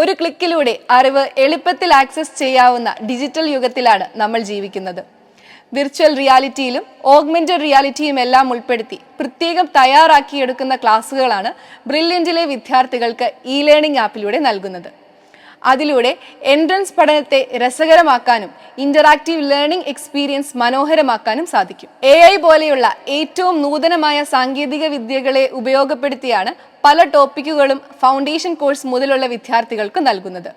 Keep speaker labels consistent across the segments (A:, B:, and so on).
A: ഒരു ക്ലിക്കിലൂടെ അറിവ് എളുപ്പത്തിൽ ആക്സസ് ചെയ്യാവുന്ന ഡിജിറ്റൽ യുഗത്തിലാണ് നമ്മൾ ജീവിക്കുന്നത്. വിർച്വൽ റിയാലിറ്റിയിലും ഓഗ്മെന്റഡ് റിയാലിറ്റിയും എല്ലാം ഉൾപ്പെടുത്തി പ്രത്യേകം തയ്യാറാക്കിയെടുക്കുന്ന ക്ലാസ്സുകളാണ് ബ്രില്യൻറ്റിലെ വിദ്യാർത്ഥികൾക്ക് ഇ ലേണിംഗ് ആപ്പിലൂടെ നൽകുന്നത്. അതിലൂടെ എൻട്രൻസ് പഠനത്തെ രസകരമാക്കാനും ഇന്ററാക്റ്റീവ് ലേണിംഗ് എക്സ്പീരിയൻസ് മനോഹരമാക്കാനും സാധിക്കും. AI പോലെയുള്ള ഏറ്റവും നൂതനമായ സാങ്കേതിക വിദ്യകളെ ഉപയോഗപ്പെടുത്തിയാണ് പല ടോപ്പിക്കുകളും ഫൗണ്ടേഷൻ കോഴ്സ് മുതലുള്ള വിദ്യാർത്ഥികൾക്ക് നൽകുന്നത്.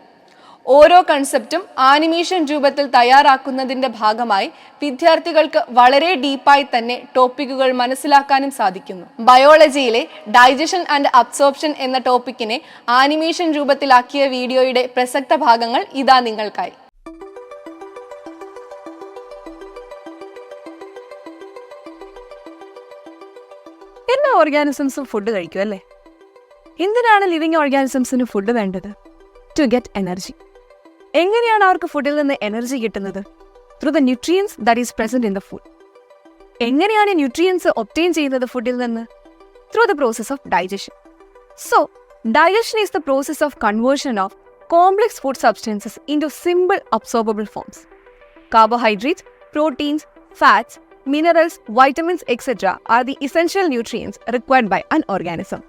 A: ഓരോ കൺസെപ്റ്റും ആനിമേഷൻ രൂപത്തിൽ തയ്യാറാക്കുന്നതിൻ്റെ ഭാഗമായി വിദ്യാർത്ഥികൾക്ക് വളരെ ഡീപ്പായി തന്നെ ടോപ്പിക്കുകൾ മനസ്സിലാക്കാനും സാധിക്കുന്നു. ബയോളജിയിലെ ഡൈജഷൻ ആൻഡ് അബ്സോർപ്ഷൻ എന്ന ടോപ്പിക്കിനെ ആനിമേഷൻ രൂപത്തിലാക്കിയ വീഡിയോയുടെ പ്രസക്ത ഭാഗങ്ങൾ ഇതാ നിങ്ങൾക്കായി.
B: എല്ലാ ഓർഗാനിസംസും ഫുഡ് കഴിക്കും അല്ലേ? എന്തിനാണ് ലിവിങ് ഓർഗാനിസംസിന് ഫുഡ് വേണ്ടത്? To get energy. എങ്ങനെയാണ് അവർക്ക് ഫുഡിൽ നിന്ന് എനർജി കിട്ടുന്നത്? Through the nutrients that is present in the food. എങ്ങനെയാണ് ന്യൂട്രിയൻസ് ഒബ്റ്റെയിൻ ചെയ്യുന്നത് ഫുഡിൽ നിന്ന്? Through the process of digestion. So digestion is the process of conversion of complex food substances into simple absorbable forms. Carbohydrates, proteins, fats, minerals, vitamins, etc. are the essential nutrients required by an organism.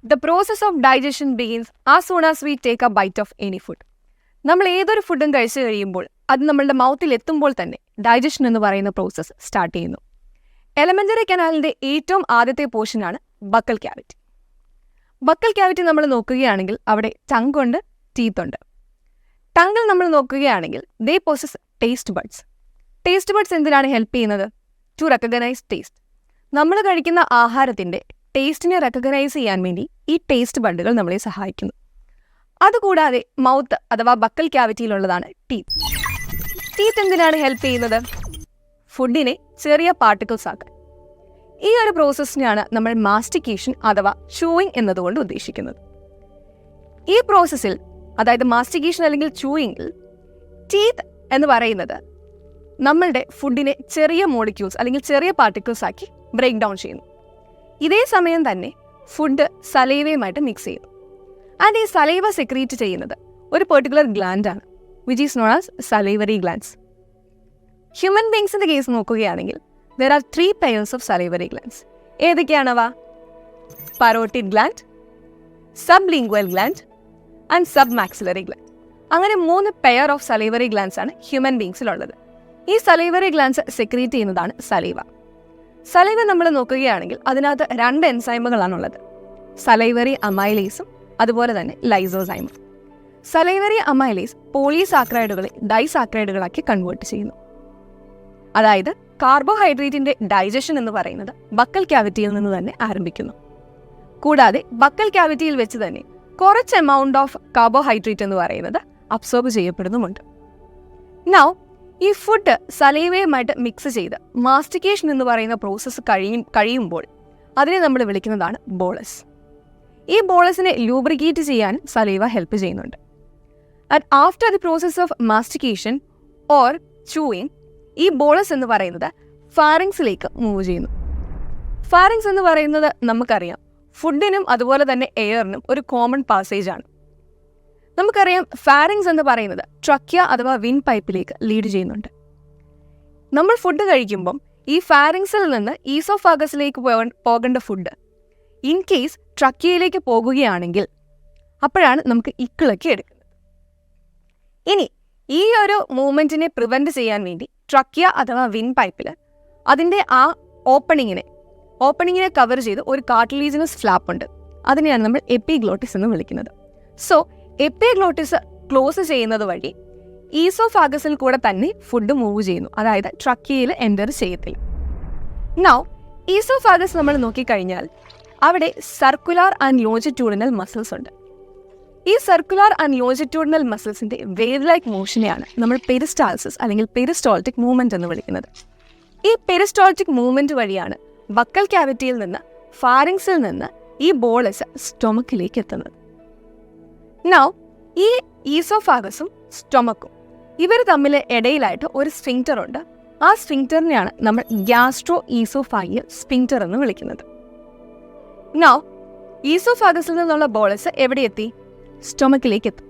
B: The process of digestion begins as soon as we take a bite of any food. നമ്മൾ ഏതൊരു ഫുഡും കഴിച്ചു കഴിയുമ്പോൾ അത് നമ്മളുടെ മൗത്തിൽ എത്തുമ്പോൾ തന്നെ digestion എന്ന് പറയുന്ന പ്രോസസ്സ് സ്റ്റാർട്ട് ചെയ്യുന്നു. എലമെന്ററി കനാലിൻ്റെ ഏറ്റവും ആദ്യത്തെ പോർഷനാണ് ബക്കൽ ക്യാവിറ്റി. ബക്കൽ ക്യാവിറ്റി നമ്മൾ നോക്കുകയാണെങ്കിൽ അവിടെ ടങ് ഉണ്ട്, ടീത്ത് ഉണ്ട്. ടങ്ങിൽ നമ്മൾ നോക്കുകയാണെങ്കിൽ they possess taste buds. Taste buds എന്തിനാണ് ഹെൽപ്പ് ചെയ്യുന്നത്? To recognise taste. നമ്മൾ കഴിക്കുന്ന ആഹാരത്തിൻ്റെ ടേസ്റ്റിനെ റെക്കഗ്നൈസ് ചെയ്യാൻ വേണ്ടി ഈ ടേസ്റ്റ് ബഡുകൾ നമ്മളെ സഹായിക്കുന്നു. അതുകൂടാതെ മൗത്ത് അഥവാ ബക്കൽ ക്യാവിറ്റിയിലുള്ളതാണ് ടീത്ത്. ടീത്ത് എന്തിനാണ് ഹെൽപ്പ് ചെയ്യുന്നത്? ഫുഡിനെ ചെറിയ പാർട്ടിക്കിൾസ് ആക്കാൻ. ഈ ഒരു പ്രോസസ്സിനെയാണ് നമ്മൾ മാസ്റ്റിക്കേഷൻ അഥവാ ചൂയിങ് എന്നതുകൊണ്ട് ഉദ്ദേശിക്കുന്നത്. ഈ പ്രോസസ്സിൽ, അതായത് മാസ്റ്റിക്കേഷൻ അല്ലെങ്കിൽ ചൂയിങ്ങിൽ, ടീത്ത് എന്ന് പറയുന്നത് നമ്മളുടെ ഫുഡിനെ ചെറിയ മോളിക്യൂൾസ് അല്ലെങ്കിൽ ചെറിയ പാർട്ടിക്കിൾസ് ആക്കി ബ്രേക്ക് ഡൗൺ ചെയ്യുന്നു. ഇതേ സമയം തന്നെ ഫുഡ് സലൈവയുമായിട്ട് മിക്സ് ചെയ്യുന്നു. ആൻഡ് ഈ സലൈവ സെക്രീറ്റ് ചെയ്യുന്നത് ഒരു പെർട്ടിക്കുലർ ഗ്ലാൻഡാണ്, which is known as salivary glands. Human ബീങ്സിൻ്റെ കേസ് നോക്കുകയാണെങ്കിൽ there are 3 pairs of salivary glands. ഏതൊക്കെയാണവ? Parotid gland, sublingual gland and submaxillary gland. അങ്ങനെ 3 പെയർ ഓഫ് സലൈവറി ഗ്ലാൻഡ്സ് ആണ് ഹ്യൂമൻ ബീങ്സിലുള്ളത്. ഈ സലൈവറി ഗ്ലാൻഡ്സ് സെക്രീറ്റ് ചെയ്യുന്നതാണ് സലൈവ. സലൈവ നമ്മൾ നോക്കുകയാണെങ്കിൽ അതിനകത്ത് 2 എൻസൈമുകളാണുള്ളത്, സലൈവറി അമൈലേസും അതുപോലെ തന്നെ ലൈസോസൈമും. സലൈവറി അമൈലേസ് പോളിസാക്രൈഡുകളെ ഡൈസാക്രൈഡുകളാക്കി കൺവേർട്ട് ചെയ്യുന്നു. അതായത് കാർബോഹൈഡ്രേറ്റിന്റെ ഡൈജഷൻ എന്ന് പറയുന്നത് ബക്കൽ ക്യാവിറ്റിയിൽ നിന്ന് തന്നെ ആരംഭിക്കുന്നു. കൂടാതെ ബക്കൽ ക്യാവിറ്റിയിൽ വെച്ച് തന്നെ കുറച്ച് എമൗണ്ട് ഓഫ് കാർബോഹൈഡ്രേറ്റ് എന്ന് പറയുന്നത് അബ്സോർബ് ചെയ്യപ്പെടുന്നുമുണ്ട്. നൗ ഈ ഫുഡ് സലൈവയുമായിട്ട് മിക്സ് ചെയ്ത് മാസ്റ്റിക്കേഷൻ എന്ന് പറയുന്ന പ്രോസസ്സ് കഴിയുമ്പോൾ അതിനെ നമ്മൾ വിളിക്കുന്നതാണ് ബോളസ്. ഈ ബോളസിനെ ലൂബ്രിക്കേറ്റ് ചെയ്യാൻ സലൈവ ഹെൽപ്പ് ചെയ്യുന്നുണ്ട്. And after the process of mastication or chewing, ഈ ബോളസ് എന്ന് പറയുന്നത് ഫാരിങ്സിലേക്ക് മൂവ് ചെയ്യുന്നു. ഫാരിങ്സ് എന്ന് പറയുന്നത് നമുക്കറിയാം ഫുഡിനും അതുപോലെ തന്നെ എയറിനും ഒരു കോമൺ പാസേജ് ആണ്. നമുക്കറിയാം ഫാരിങ്സ് എന്ന് പറയുന്നത് ട്രക്യ അഥവാ വിൻ പൈപ്പിലേക്ക് ലീഡ് ചെയ്യുന്നുണ്ട്. നമ്മൾ ഫുഡ് കഴിക്കുമ്പം ഈ ഫാരിങ്സിൽ നിന്ന് ഈസോഫാഗസിലേക്ക് പോകേണ്ട ഫുഡ് ഇൻ കേസ് ട്രക്യയിലേക്ക് പോകുകയാണെങ്കിൽ അപ്പോഴാണ് നമുക്ക് ഇക്കിളൊക്കെ എടുക്കുന്നത്. ഇനി ഈ ഒരു മൂവ്മെൻറ്റിനെ പ്രിവെൻറ്റ് ചെയ്യാൻ വേണ്ടി ട്രക്യ അഥവാ വിൻ പൈപ്പിൽ അതിൻ്റെ ആ ഓപ്പണിങ്ങിനെ കവർ ചെയ്ത് ഒരു കാർട്ടിലേജിനസ് ഫ്ലാപ്പ് ഉണ്ട്. അതിനെയാണ് നമ്മൾ എപ്പിഗ്ലോട്ടിസ് എന്ന് വിളിക്കുന്നത്. സോ എപ്പിഗ്ലോട്ടിസ് ക്ലോസ് ചെയ്യുന്നത് വഴി ഈസോഫാഗസിൽ കൂടെ തന്നെ ഫുഡ് മൂവ് ചെയ്യുന്നു, അതായത് ട്രക്യയിൽ എൻ്റർ ചെയ്യത്തില്ല. നൗ ഈസോഫാഗസ് നമ്മൾ നോക്കിക്കഴിഞ്ഞാൽ അവിടെ സർക്കുലാർ ആൻഡ് ലോഞ്ചിറ്റ്യൂഡിനൽ മസിൽസ് ഉണ്ട്. ഈ സർക്കുലാർ ആൻഡ് ലോഞ്ചിറ്റ്യൂഡിനൽ മസിൽസിൻ്റെ വേവ് ലൈക്ക് മോഷനെയാണ് നമ്മൾ പെരിസ്റ്റാൾസിസ് അല്ലെങ്കിൽ പെരിസ്റ്റോൾട്ടിക് മൂവ്മെൻറ്റ് എന്ന് വിളിക്കുന്നത്. ഈ പെരിസ്റ്റോൾട്ടിക് മൂവ്മെൻറ്റ് വഴിയാണ് ബക്കൽ ക്യാവിറ്റിയിൽ നിന്ന് ഫാരിങ്സിൽ നിന്ന് ഈ ബോളസ് സ്റ്റൊമക്കിലേക്ക് എത്തുന്നത്. നൗ ഈ ഈസോഫാഗസും സ്റ്റൊമക്കും ഇവർ തമ്മിൽ ഇടയിലായിട്ട് ഒരു സ്ഫിങ്ക്റ്റർ ഉണ്ട്. ആ സ്ഫിങ്ക്റ്ററിനെയാണ് നമ്മൾ ഗ്യാസ്ട്രോ ഈസോഫാഗിയൽ സ്ഫിങ്ക്റ്റർ എന്ന് വിളിക്കുന്നത്. നൗ ഈസോഫാഗസിൽ നിന്നുള്ള ബോളസ് എവിടെ എത്തി? സ്റ്റൊമക്കിലേക്ക് എത്തും.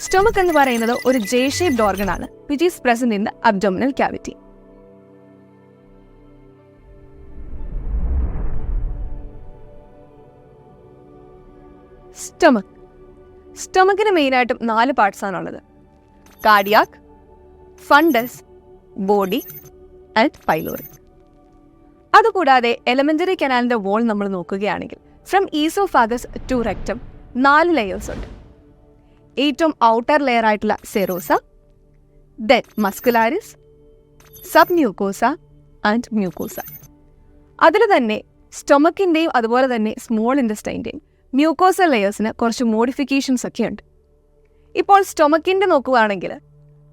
B: സ്റ്റൊമക് എന്ന് പറയുന്നത് ഒരു ജെ ഷേപ്ഡ് ഓർഗൻ ആണ്, which is present in the abdominal cavity. സ്റ്റൊമക്കിന് മെയിനായിട്ടും 4 പാർട്സ് ആണുള്ളത്: cardiac, fundus, body and pylori. അതുകൂടാതെ എലിമെന്ററി കനാലിന്റെ വോൾ നമ്മൾ നോക്കുകയാണെങ്കിൽ from oesophagus to rectum 4 layers ഉണ്ട്. ഏറ്റവും ഔട്ടർ ലെയർ ആയിട്ടുള്ള serosa, then muscularis, sub mucosa and mucosa. അതിൽ തന്നെ സ്റ്റൊമക്കിൻ്റെയും അതുപോലെ തന്നെ സ്മോൾ ഇൻറ്റസ്റ്റൈൻ്റെയും മ്യൂക്കോസൽ ലെയേഴ്സിന് കുറച്ച് മോഡിഫിക്കേഷൻസ് ഒക്കെ ഉണ്ട്. ഇപ്പോൾ സ്റ്റൊമക്കിൻ്റെ നോക്കുകയാണെങ്കിൽ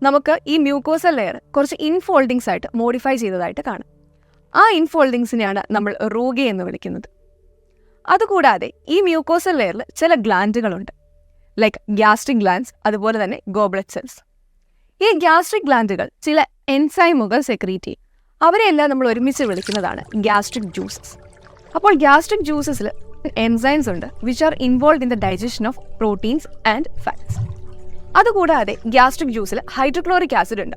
B: നമുക്ക് ഈ മ്യൂക്കോസൽ ലെയർ കുറച്ച് ഇൻഫോൾഡിങ്സ് ആയിട്ട് മോഡിഫൈ ചെയ്തതായിട്ട് കാണാം. ആ ഇൻഫോൾഡിങ്സിനെയാണ് നമ്മൾ റൂഗെ എന്ന് വിളിക്കുന്നത്. അതുകൂടാതെ ഈ മ്യൂക്കോസൽ ലെയറിൽ ചില ഗ്ലാൻഡുകളുണ്ട്, ലൈക്ക് ഗ്യാസ്ട്രിക് ഗ്ലാൻഡ്സ്, അതുപോലെ തന്നെ ഗോബ്ലറ്റ് സെൽസ്. ഈ ഗ്യാസ്ട്രിക് ഗ്ലാൻഡുകൾ ചില എൻസൈമുകൾ സെക്രീറ്റ് ചെയ്യും. അവരെല്ലാം നമ്മൾ ഒരുമിച്ച് വിളിക്കുന്നതാണ് ഗ്യാസ്ട്രിക് ജ്യൂസസ്. അപ്പോൾ ഗ്യാസ്ട്രിക് ജ്യൂസസിൽ എൻസൈംസ് ഉണ്ട് which are involve in the digestion of proteins and fats. അതുകൂടാതെ ഗ്യാസ്ട്രിക് ജ്യൂസിൽ ഹൈഡ്രോക്ലോറിക് ആസിഡ് ഉണ്ട്.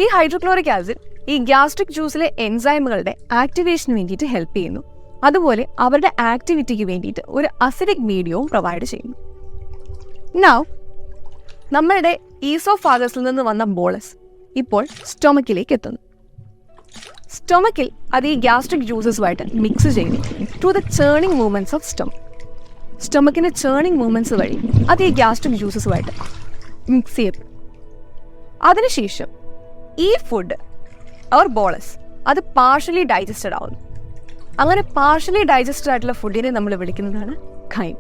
B: ഈ ഹൈഡ്രോക്ലോറിക് ആസിഡ് ഈ ഗ്യാസ്ട്രിക് ജ്യൂസിലെ എൻസൈമുകളുടെ ആക്ടിവേഷന് വേണ്ടിയിട്ട് ഹെൽപ്പ് ചെയ്യുന്നു. അതുപോലെ അവരുടെ ആക്ടിവിറ്റിക്ക് വേണ്ടിയിട്ട് ഒരു അസിഡിക് മീഡിയവും പ്രൊവൈഡ് ചെയ്യുന്നു. നൗ നമ്മളുടെ ഈസോഫാഗസിൽ നിന്ന് വന്ന ബോളസ് ഇപ്പോൾ സ്റ്റൊമക്കിലേക്ക് എത്തുന്നു. സ്റ്റൊമക്കിൽ അത് ഈ ഗ്യാസ്ട്രിക് ജ്യൂസസുമായിട്ട് മിക്സ് ചെയ്യുന്നു to the churning movements of stomach. സ്റ്റൊമക്കിൻ്റെ ചേണിങ് മൂവ്മെൻറ്റ്സ് വഴി അത് ഈ ഗ്യാസ്ട്രിക് ജ്യൂസസുമായിട്ട് മിക്സ് ചെയ്യപ്പെടും. അതിനുശേഷം ഈ ഫുഡ് ഓർ ബോളസ് അത് പാർഷ്യലി ഡൈജസ്റ്റഡ് ആവുന്നു. അങ്ങനെ പാർഷ്യലി ഡൈജസ്റ്റഡ് ആയിട്ടുള്ള ഫുഡിനെ നമ്മൾ വിളിക്കുന്നതാണ് ഖൈം.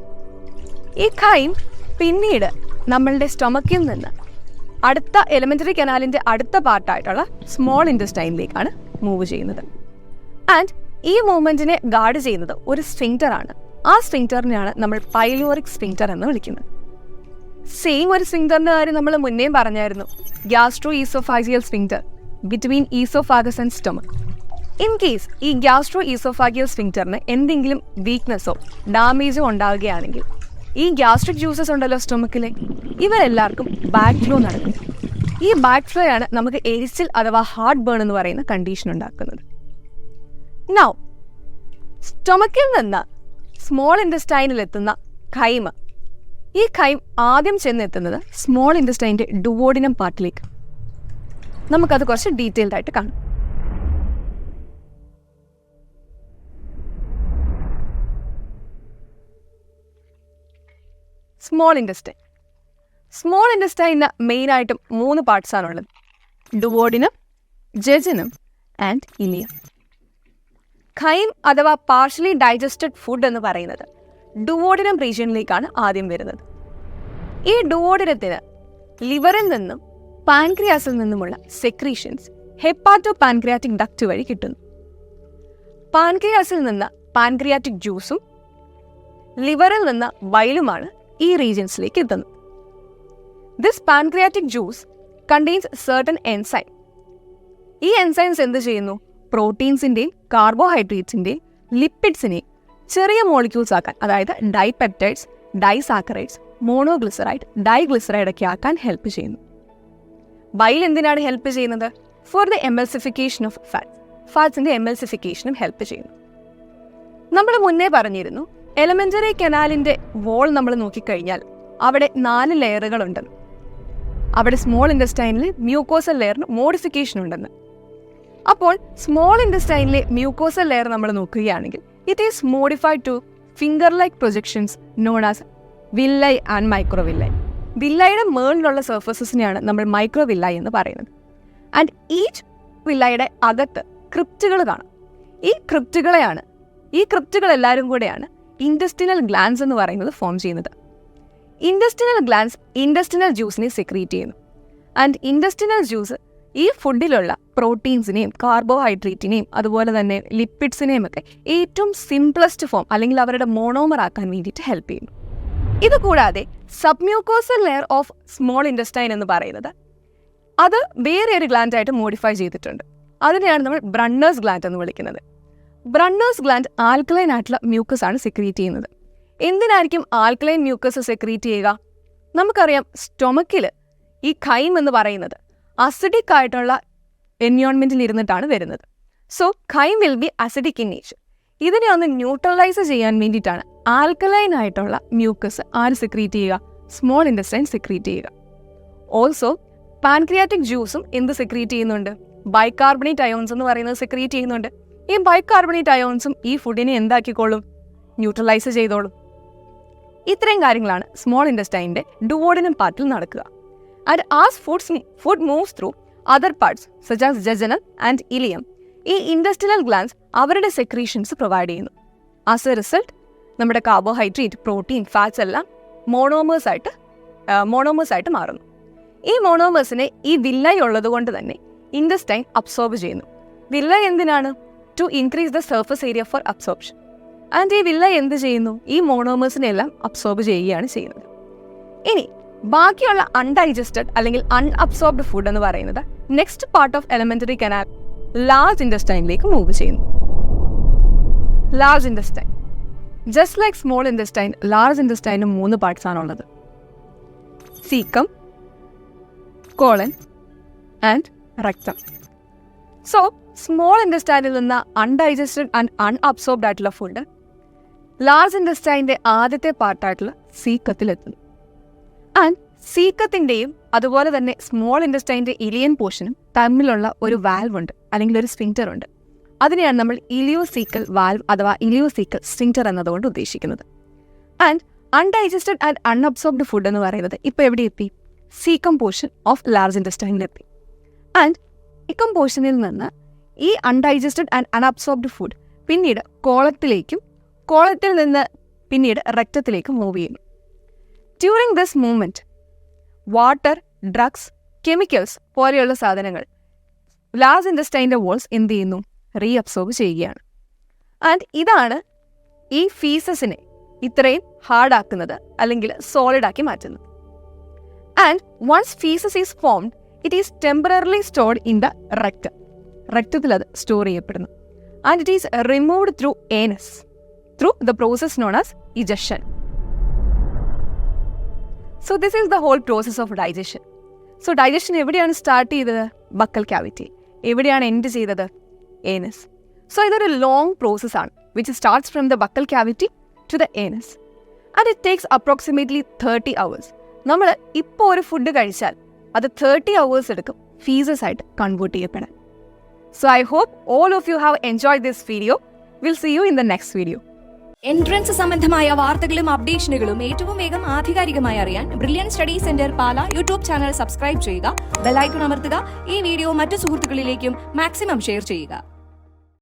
B: ഈ ഖൈം പിന്നീട് നമ്മളുടെ സ്റ്റൊമക്കിൽ നിന്ന് അടുത്ത എലിമെന്ററി കനാലിൻ്റെ അടുത്ത പാർട്ടായിട്ടുള്ള സ്മോൾ ഇൻറ്റസ്റ്റൈനിലേക്കാണ് മൂവ് ചെയ്യുന്നത്. ആൻഡ് ഈ മൂവ്മെൻറ്റിനെ ഗാർഡ് ചെയ്യുന്നത് ഒരു സ്ഫിങ്ക്റ്റർ ആണ്. ആ സ്ഫിങ്ക്റ്ററിനെയാണ് നമ്മൾ പൈലോറിക് സ്ഫിങ്ക്റ്റർ എന്ന് വിളിക്കുന്നത്. സെയിം ഒരു സ്ഫിങ്ക്റ്ററിൻ്റെ കാര്യം നമ്മൾ മുന്നേയും പറഞ്ഞായിരുന്നു, gastro oesophageal sphincter between oesophagus and stomach. In case ഈ ഗ്യാസ്ട്രോ ഈസോഫാഗിയൽ സ്ഫിങ്ക്റ്ററിന് എന്തെങ്കിലും വീക്ക്നെസ്സോ ഡാമേജോ ഉണ്ടാവുകയാണെങ്കിൽ ഈ ഗ്യാസ്ട്രിക് ജ്യൂസസ് ഉണ്ടല്ലോ സ്റ്റൊമക്കിലെ, ഇവരെല്ലാവർക്കും ബാക്ക് ഫ്ലോ നടക്കും. ഈ ബാക്ക് ഫ്ലോ ആണ് നമുക്ക് എരിച്ചിൽ അഥവാ ഹാർട്ട് ബേൺ എന്ന് പറയുന്ന കണ്ടീഷൻ ഉണ്ടാക്കുന്നത്. നൗ സ്റ്റൊമക്കിൽ നിന്ന് സ്മോൾ ഇൻറ്റസ്റ്റൈനിൽ എത്തുന്ന ഖൈം, ഈ ഖൈം ആദ്യം ചെന്നെത്തുന്നത് സ്മോൾ ഇൻറ്റസ്റ്റൈൻ്റെ ഡുവോഡിനം പാർട്ടിലേക്ക്. നമുക്കത് കുറച്ച് ഡീറ്റെയിൽഡ് ആയിട്ട് കാണാം. സ്മോൾ ഇൻറ്റസ്റ്റൈന് മെയിനായിട്ടും 3 പാർട്സ് ആണുള്ളത്: ഡുവോഡിനം, ജെജനം ആൻഡ് ഇലിയം. ഖൈം അഥവാ പാർഷ്യലി ഡൈജസ്റ്റഡ് ഫുഡ് എന്ന് പറയുന്നത് ഡുവോഡിനം റീജിയനിലേക്കാണ് ആദ്യം വരുന്നത്. ഈ ഡുവോഡിനത്തിന് ലിവറിൽ നിന്നും പാൻക്രിയാസിൽ നിന്നുമുള്ള സെക്രീഷൻസ് ഹെപ്പാറ്റോ പാൻക്രിയാറ്റിക് ഡക്റ്റ് വഴി കിട്ടുന്നു. പാൻക്രിയാസിൽ നിന്ന് പാൻക്രിയാറ്റിക് ജ്യൂസും ലിവറിൽ നിന്ന് ബൈലുമാണ് ഈ റീജിയൻസിലേക്ക് എത്തുന്നത്. This pancreatic juice contains certain enzyme. ഈ എൻസൈംസ് എന്ത് ചെയ്യുന്നു? പ്രോട്ടീൻസിൻ്റെയും കാർബോഹൈഡ്രേറ്റ്സിൻ്റെയും ലിപ്പിഡ്സിനെയും ചെറിയ മോളിക്യൂൾസ് ആക്കാൻ, അതായത് ഡൈപെപ്റ്റൈഡ്സ്, ഡൈസാക്കറൈഡ്സ്, മോണോഗ്ലിസറൈഡ്, ഡൈഗ്ലിസറൈഡ് ഒക്കെ ആക്കാൻ ഹെൽപ്പ് ചെയ്യുന്നു. ബൈൽ എന്തിനാണ് ഹെൽപ്പ് ചെയ്യുന്നത്? ഫോർ ദ എമൽസിഫിക്കേഷൻ ഓഫ് ഫാറ്റ്സിൻ്റെ എമൽസിഫിക്കേഷനും ഹെൽപ്പ് ചെയ്യുന്നു. നമ്മൾ മുന്നേ പറഞ്ഞിരുന്നു, എലിമെന്ററി കനാലിൻ്റെ വോൾ നമ്മൾ നോക്കിക്കഴിഞ്ഞാൽ അവിടെ 4 ലെയറുകളുണ്ടെന്ന്. അവിടെ സ്മോൾ ഇൻറ്റസ്റ്റൈനിൽ മ്യൂക്കോസൽ ലെയറിന് മോഡിഫിക്കേഷൻ ഉണ്ടെന്ന്. അപ്പോൾ സ്മോൾ ഇൻറ്റസ്റ്റൈനിലെ മ്യൂക്കോസൽ ലെയർ നമ്മൾ നോക്കുകയാണെങ്കിൽ it is modified to finger like projections known as villi and microvilli. വില്ലയുടെ മേളിലുള്ള സർഫസസിനെയാണ് നമ്മൾ മൈക്രോവില്ലൈ എന്ന് പറയുന്നത്. ആൻഡ് ഈച്ച് വില്ലയുടെ അകത്ത് ക്രിപ്റ്റുകൾ കാണാം. ഈ ക്രിപ്റ്റുകൾ എല്ലാവരും കൂടെയാണ് ഇൻറ്റസ്റ്റിനൽ ഗ്ലാൻസ് എന്ന് പറയുന്നത് ഫോം ചെയ്യുന്നത്. ഇൻറ്റസ്റ്റിനൽ ഗ്ലാൻസ് ഇൻറ്റസ്റ്റിനൽ ജ്യൂസിനെ സെക്രീറ്റ് ചെയ്യുന്നു. ആൻഡ് ഇൻറ്റസ്റ്റിനൽ ജ്യൂസ് ഈ ഫുഡിലുള്ള പ്രോട്ടീൻസിനെയും കാർബോഹൈഡ്രേറ്റിനെയും അതുപോലെ തന്നെ ലിപ്പിഡ്സിനെയും ഒക്കെ ഏറ്റവും സിംപ്ലസ്റ്റ് ഫോം അല്ലെങ്കിൽ അവരുടെ മോണോമർ ആക്കാൻ വേണ്ടിയിട്ട് ഹെൽപ്പ് ചെയ്യുന്നു. ഇതുകൂടാതെ submucosal layer of small intestine എന്ന് പറയുന്നത് അത് വേറെ ഒരു ഗ്ലാൻഡായിട്ട് മോഡിഫൈ ചെയ്തിട്ടുണ്ട്. അതിനെയാണ് നമ്മൾ ബ്രണ്ണേഴ്സ് ഗ്ലാൻഡ് എന്ന് വിളിക്കുന്നത്. ബ്രണ്ണേഴ്സ് ഗ്ലാൻഡ് ആൽക്കലൈൻ ആയിട്ടുള്ള മ്യൂക്കസ് ആണ് സെക്രീറ്റ് ചെയ്യുന്നത്. എന്തിനായിരിക്കും ആൽക്കലൈൻ മ്യൂക്കസ് സെക്രീറ്റ് ചെയ്യുക? നമുക്കറിയാം സ്റ്റൊമക്കിൽ ഈ ഖൈം എന്ന് പറയുന്നത് അസിഡിക് ആയിട്ടുള്ള എൻവയോൺമെൻറ്റിൽ ഇരുന്നിട്ടാണ് വരുന്നത്. So Chaim will be acidic in nature. ഇതിനെ ഒന്ന് ന്യൂട്രലൈസ് ചെയ്യാൻ വേണ്ടിയിട്ടാണ് ആൽക്കലൈൻ ആയിട്ടുള്ള മ്യൂക്കസ് ആര് സെക്രീറ്റ് ചെയ്യുക? സ്മോൾ ഇൻറ്റസ്റ്റൈൻ സെക്രീറ്റ് ചെയ്യുക. ഓൾസോ പാൻക്രിയാറ്റിക് ജ്യൂസും എന്ത് സെക്രീറ്റ് ചെയ്യുന്നുണ്ട്? ബൈകാർബണേറ്റ് അയോൺസ് എന്ന് പറയുന്നത് സെക്രീറ്റ് ചെയ്യുന്നുണ്ട്. ഈ ബൈകാർബണേറ്റ് അയോൺസും ഈ ഫുഡിനെ എന്താക്കിക്കോളും? ന്യൂട്രലൈസ് ചെയ്തോളും. ഇത്രയും കാര്യങ്ങളാണ് സ്മോൾ ഇൻറ്റസ്റ്റൈൻ്റെ ഡുവോഡിനം പാർട്ടിൽ നടക്കുക. And as food moves through other parts such as jejunal and ileum, ഈ ഇൻഡസ്ട്രിയൽ ഗ്ലാൻസ് അവരുടെ സെക്രീഷൻസ് പ്രൊവൈഡ് ചെയ്യുന്നു. ആസ് എ റിസൾട്ട് നമ്മുടെ കാർബോഹൈഡ്രേറ്റ്, പ്രോട്ടീൻ, ഫാറ്റ്സ് എല്ലാം മോണോമേഴ്സ് ആയിട്ട് മാറുന്നു. ഈ മോണോമേഴ്സിനെ ഈ വില്ലൈ ഉള്ളത് കൊണ്ട് തന്നെ ഇൻഡസ്റ്റൈൻ അബ്സോർബ് ചെയ്യുന്നു. വില്ലൈ എന്തിനാണ്? To increase the surface area for absorption. And ഈ വില്ലൈ എന്ത് ചെയ്യുന്നു? ഈ മോണോമേഴ്സിനെല്ലാം അബ്സോർബ് ചെയ്യുകയാണ് ചെയ്യുന്നത്. ഇനി ബാക്കിയുള്ള അൺഡൈജസ്റ്റഡ് അല്ലെങ്കിൽ അൺഅബ്സോർബ്ഡ് ഫുഡ് എന്ന് പറയുന്നത് next part of alimentary canal large ഇൻഡസ്റ്റൈനിലേക്ക് മൂവ് ചെയ്യുന്നു. Large intestine just like small intestine, large ഇൻഡസ്റ്റൈന് 3 പാർട്സ് ആണുള്ളത്: caecum, colon and rectum. So small ഇൻഡസ്റ്റൈനിൽ നിന്ന് അൺഡൈജസ്റ്റഡ് ആൻഡ് അൺഅബ്സോർബ്ഡ് ആയിട്ടുള്ള ഫുഡ് ലാർജ് ഇൻഡസ്റ്റൈൻ്റെ ആദ്യത്തെ പാർട്ടായിട്ടുള്ള സീക്കത്തിലെത്തുന്നു. ആൻഡ് സീക്കത്തിൻ്റെയും അതുപോലെ തന്നെ സ്മോൾ ഇൻഡസ്റ്റൈൻ്റെ ഇലിയൻ പോർഷനും തമ്മിലുള്ള ഒരു വാൽവ് ഉണ്ട്, അല്ലെങ്കിൽ ഒരു സ്ഫിങ്ക്റ്റർ ഉണ്ട്. അതിനെയാണ് നമ്മൾ ഇലിയോസീക്കൽ വാൽവ് അഥവാ ഇലിയോസീക്കൽ സ്ഫിങ്ക്റ്റർ എന്നതുകൊണ്ട് ഉദ്ദേശിക്കുന്നത്. And undigested and unabsorbed food എന്ന് പറയുന്നത് ഇപ്പോൾ എവിടെ എത്തി? സീക്കം പോർഷൻ ഓഫ് ലാർജ് ഇൻഡസ്റ്റൈനിലെത്തി. ആൻഡ് സീക്കം പോർഷനിൽ നിന്ന് ഈ അൺഡൈജസ്റ്റഡ് ആൻഡ് അൺഅബ്സോർബ്ഡ് ഫുഡ് പിന്നീട് കോളത്തിലേക്കും കോളത്തിൽ നിന്ന് പിന്നീട് റെക്റ്റത്തിലേക്കും മൂവ് ചെയ്യുന്നു. During this movement water, drugs, chemicals പോലെയുള്ള സാധനങ്ങൾ ലാർജ് ഇൻഡസ്റ്റൈൻ്റെ വോൾസ് എന്ത് ചെയ്യുന്നു? റീഅബ്സോർബ് ചെയ്യുകയാണ്. ആൻഡ് ഇതാണ് ഈ ഫീസസിനെ ഇത്രയും ഹാർഡാക്കുന്നത് അല്ലെങ്കിൽ സോളിഡാക്കി മാറ്റുന്നത്. And once faeces is formed, it is temporarily stored in the rectum. റെക്റ്റത്തിൽ അത് സ്റ്റോർ ചെയ്യപ്പെടുന്നു. And it is removed through anus through the process known as egestion. So this is the whole process of digestion. So digestion എവിടെയാണ് start ചെയ്തത്? Buccal cavity. എവിടെയാണ് end ചെയ്തത്? Anus. So ഇതൊരു long പ്രോസസ്സാണ് which starts from the buccal cavity to the anus. And it takes approximately 30 hours. നമ്മൾ ഇപ്പോൾ ഒരു food കഴിച്ചാൽ അത് 30 hours എടുക്കും ഫീസസ് ആയിട്ട് കൺവേർട്ട് ചെയ്യപ്പെടാൻ. So I hope all of you have enjoyed this video. Will see you in the next video.
C: Entrance സംബന്ധമായ വാർത്തകളും അപ്ഡേഷനുകളും ഏറ്റവും വേഗം ആധികാരികമായി അറിയാൻ Brilliant Study Centre Pala YouTube channel subscribe ചെയ്യുക, ബെൽ ഐക്കൺ അമർത്തുക. ഈ വീഡിയോ മറ്റു സുഹൃത്തുക്കളിലേക്കും മാക്സിമം ഷെയർ ചെയ്യുക.